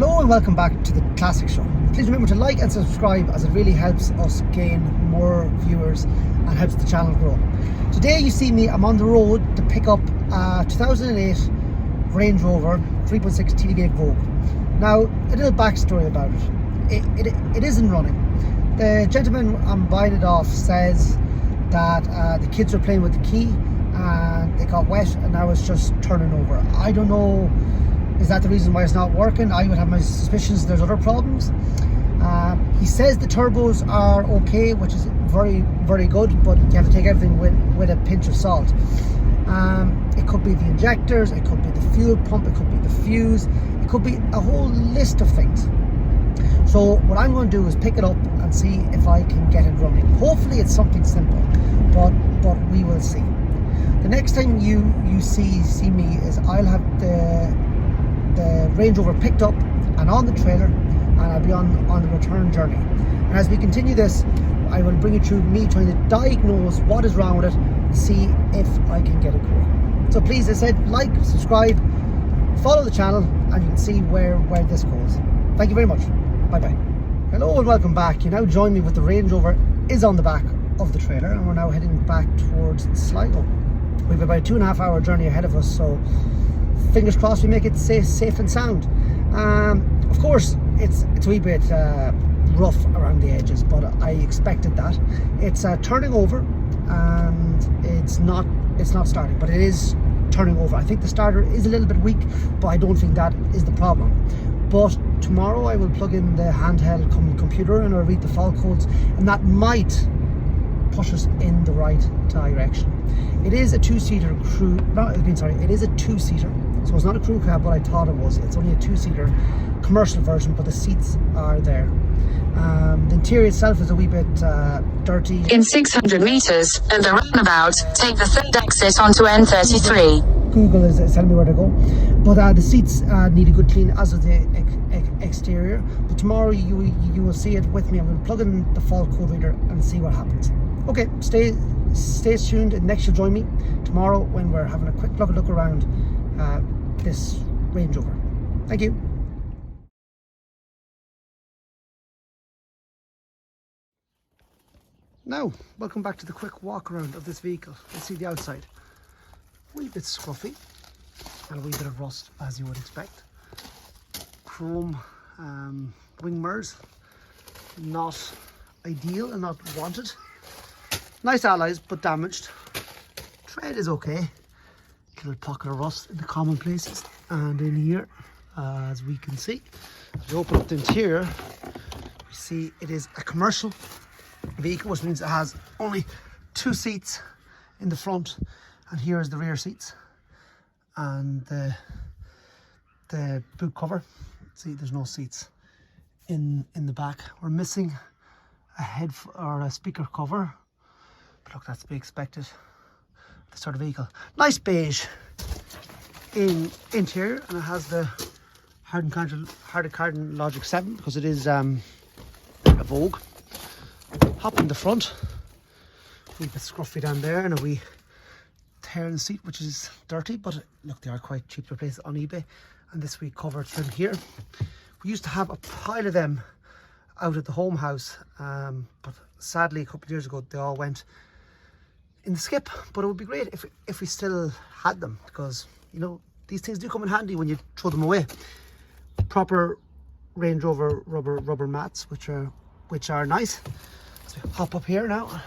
Hello and welcome back to the Classic Show. Please remember to like and subscribe, as it really helps us gain more viewers and helps the channel grow. Today you see me, I'm on the road to pick up a 2008 Range Rover 3.6 TDV Vogue. Now, a little backstory about it. It isn't running. The gentleman I'm buying it off says that the kids were playing with the key and it got wet and now it's just turning over. I don't know, is that the reason why it's not working? I would have my suspicions there's other problems. He says the turbos are okay, which is very, very good, but you have to take everything with a pinch of salt. It could be the injectors, it could be the fuel pump, it could be the fuse, it could be a whole list of things. So what I'm going to do is pick it up and see if I can get it running. Hopefully it's something simple, but we will see. The next time you see me is I'll have the Range Rover picked up and on the trailer, and I'll be on the return journey. And as we continue this, I will bring you through me trying to diagnose what is wrong with it and see if I can get it going. So please, as I said, like, subscribe, follow the channel, and you can see where this goes. Thank you very much. Bye bye. Hello and welcome back. You now join me with the Range Rover is on the back of the trailer, and we're now heading back towards Sligo. We have about a 2.5 hour journey ahead of us, so fingers crossed we make it safe and sound. Of course, it's a wee bit rough around the edges, but I expected that. It's turning over, and it's not starting, but it is turning over. I think the starter is a little bit weak, but I don't think that is the problem. But tomorrow I will plug in the handheld computer and I'll read the fault codes, and that might push us in the right direction. It is a two-seater crew, it is a two-seater, so it's not a crew cab, but I thought it was. It's only a two-seater commercial version, but the seats are there. The interior itself is a wee bit dirty. In 600 meters at the roundabout, take the third exit onto N33. Google is telling me where to go, but the seats need a good clean, as of the exterior. But tomorrow you will see it with me. I'm going to plug in the fault code reader and see what happens. Okay, stay tuned, and next you'll join me tomorrow when we're having a quick look around this Range Rover. Thank you. Now, welcome back to the quick walk around of this vehicle. Let's see the outside. A wee bit scruffy and a wee bit of rust, as you would expect. Chrome wing mirrors, not ideal and not wanted. Nice alloys, but damaged. Tread is okay. Little pocket of rust in the common places, and in here, as we can see, as we open up the interior, we see it is a commercial vehicle, which means it has only 2 seats in the front, and here is the rear seats and the boot cover. See, there's no seats in the back. We're missing a head or a speaker cover, but look, that's to be expected. This sort of vehicle. Nice beige interior, and it has the hardened carbon Logic 7 because it is a Vogue. Hop in the front, a wee bit scruffy down there, and a wee tear in the seat, which is dirty, but look, they are quite cheap to replace on eBay. And this wee cover trim here. We used to have a pile of them out at the home house, but sadly a couple of years ago they all went in the skip. But it would be great if we still had them, because you know these things do come in handy when you throw them away. Proper Range Rover rubber mats, which are nice. So we hop up here now.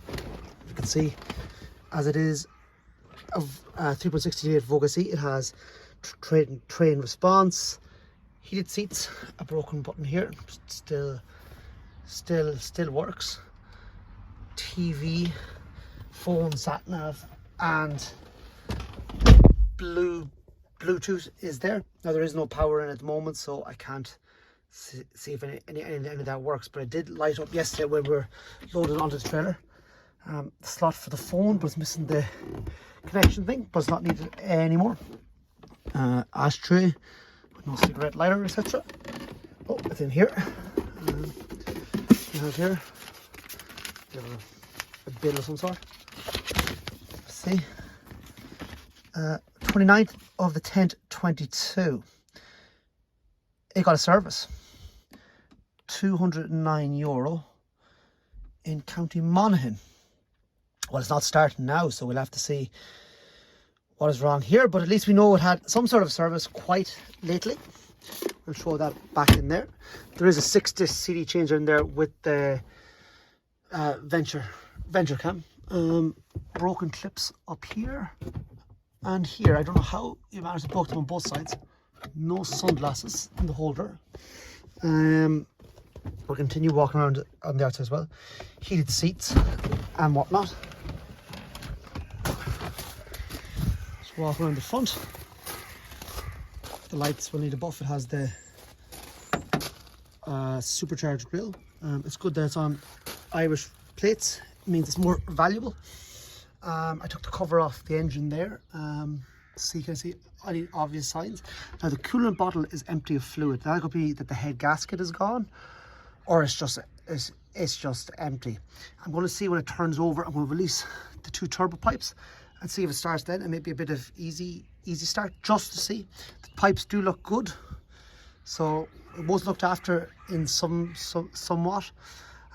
You can see, as it is a 3.68 Vogue seat, it has train response, heated seats, a broken button here, still works. TV, phone, sat nav, and Bluetooth is there. Now there is no power in at the moment, so I can't see if any of that works, but it did light up yesterday when we were loaded onto the trailer. The slot for the phone, but it's missing the connection thing, but it's not needed anymore. Ashtray with no cigarette lighter, etc. Oh, it's in here. You have here a bill of some sort. Let's see. 29th of the 10th, 22. it got a service. €209 in County Monaghan. Well, it's not starting now, so we'll have to see what is wrong here, but at least we know it had some sort of service quite lately. We'll throw that back in there. There is a 6-disc CD changer in there with the venture cam. Broken clips up here and here. I don't know how you managed to broke them on both sides. No sunglasses in the holder. We'll continue walking around on the outside as well. Heated seats and whatnot. Let's walk around the front. The lights will need a buff. It has the supercharged grille. It's good that it's on Irish plates. It means it's more valuable. I took the cover off the engine there, so you can see any obvious signs. Now the coolant bottle is empty of fluid. That could be that the head gasket is gone, or it's just empty. I'm going to see when it turns over. I'm going to release the 2 turbo pipes and see if it starts then, and maybe a bit of easy start just to see. The pipes do look good, so it was looked after in somewhat,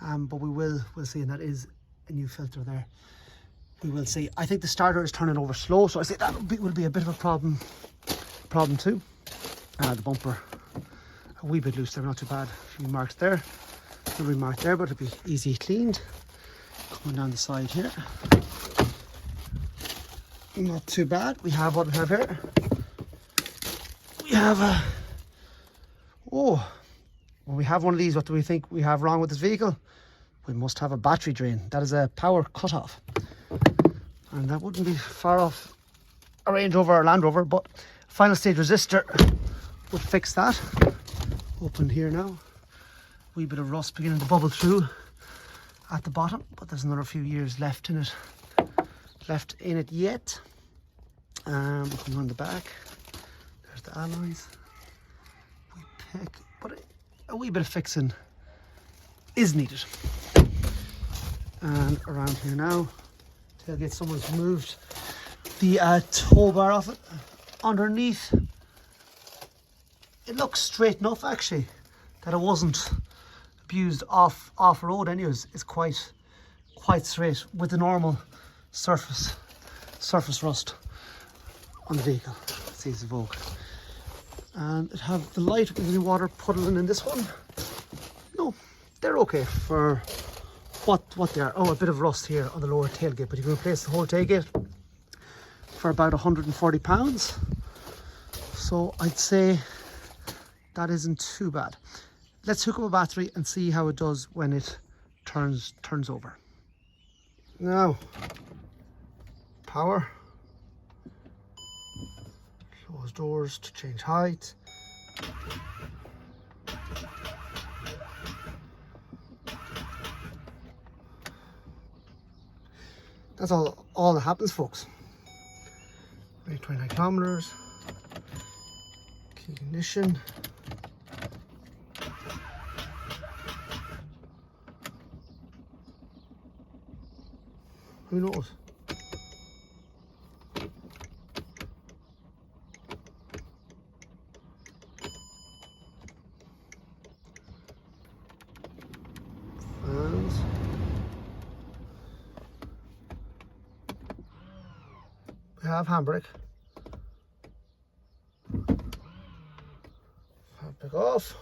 but we'll see, and that is a new filter there. We will see. I think the starter is turning over slow, so I say that will be a bit of a problem too. The bumper a wee bit loose there, not too bad. A few marks there, a remark there, but it'll be easy cleaned. Coming down the side here, not too bad. We have what we have here. We have a when we have one of these, what do we think we have wrong with this vehicle? We must have a battery drain. That is a power cutoff, and that wouldn't be far off a Range Rover or Land Rover, but final stage resistor would fix that. Open here now. Wee bit of rust beginning to bubble through at the bottom, but there's another few years left in it yet. We'll come on the back. There's the alloys. We pick, but a wee bit of fixing is needed. And around here now, tailgate, someone's moved the tow bar off it. Underneath, it looks straight enough actually, that it wasn't abused off road anyways. It's quite straight with the normal surface rust on the vehicle. Let's see, it's a Vogue. And it have the light with the water puddling in this one. No, they're okay for what they are. Oh, a bit of rust here on the lower tailgate, but you can replace the whole tailgate for about £140. So I'd say that isn't too bad. Let's hook up a battery and see how it does when it turns over. Now, power. Close doors to change height. That's all that happens, folks. 29 kilometers. Key ignition. Who knows? Fans. We have handbrake. Handbrake off.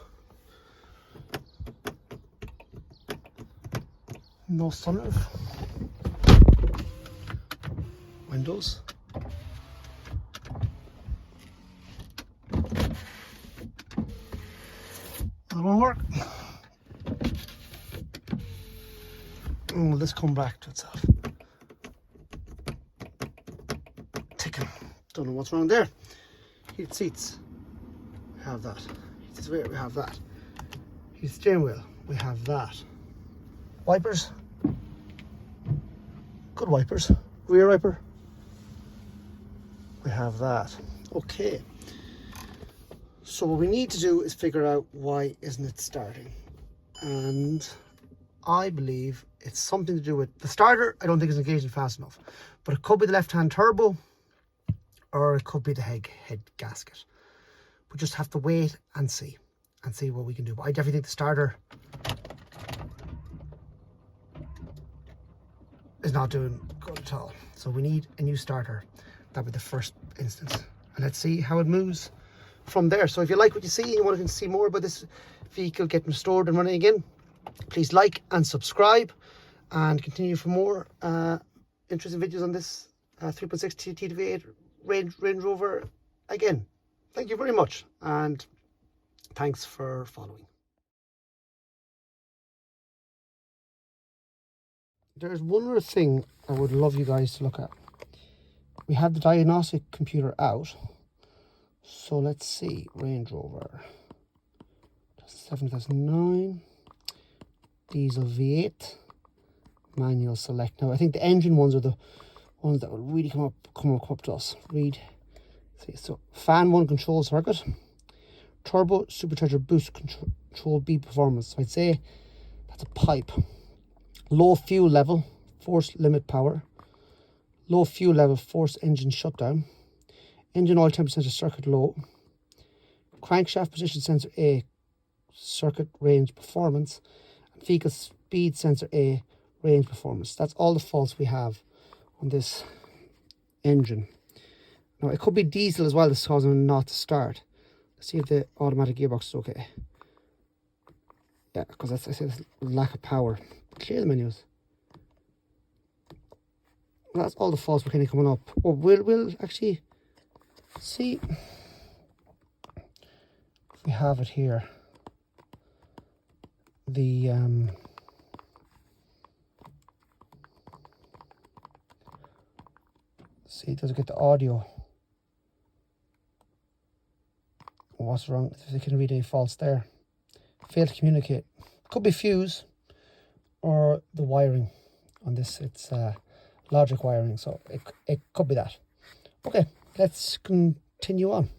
No sunroof. Windows. That won't work. Will this come back to itself? Ticking. Don't know what's wrong there. Heated seats. We have that. Heated rear. We have that. Heated steering wheel. We have that. Wipers. Good wipers. Rear wiper. We have that. Okay, so what we need to do is figure out why isn't it starting, and I believe it's something to do with the starter. I don't think it's engaging fast enough, but it could be the left-hand turbo, or it could be the head gasket. We just have to wait and see. and see what we can do. But I definitely think the starter is not doing good at all. So we need a new starter. That'll be the first instance. And let's see how it moves from there. So if you like what you see and you want to see more about this vehicle getting restored and running again, please like and subscribe and continue for more interesting videos on this 3.6 TDV8 Range Rover again. Thank you very much, and thanks for following. There's one other thing I would love you guys to look at. We have the diagnostic computer out. So let's see, Range Rover 7009, diesel V8, manual select. Now I think the engine ones are the ones that will really come up to us. See, so fan 1 control circuit, turbo supercharger boost control B performance. So I'd say that's a pipe. Low fuel level, force limit power. Low fuel level, force engine shutdown. Engine oil temperature sensor circuit low. Crankshaft position sensor A, circuit range performance. And vehicle speed sensor A, range performance. That's all the faults we have on this engine. Now it could be diesel as well that's causing it not to start. Let's see if the automatic gearbox is okay. Yeah, because I say it's lack of power. Clear the menus. That's all the faults we're kind of coming up. Oh, we'll actually see if we have it here. The see, does it get the audio? What's wrong? If they can read any faults there. Fail to communicate. Could be fuse or the wiring on this. It's logic wiring, so it could be that. Okay, let's continue on.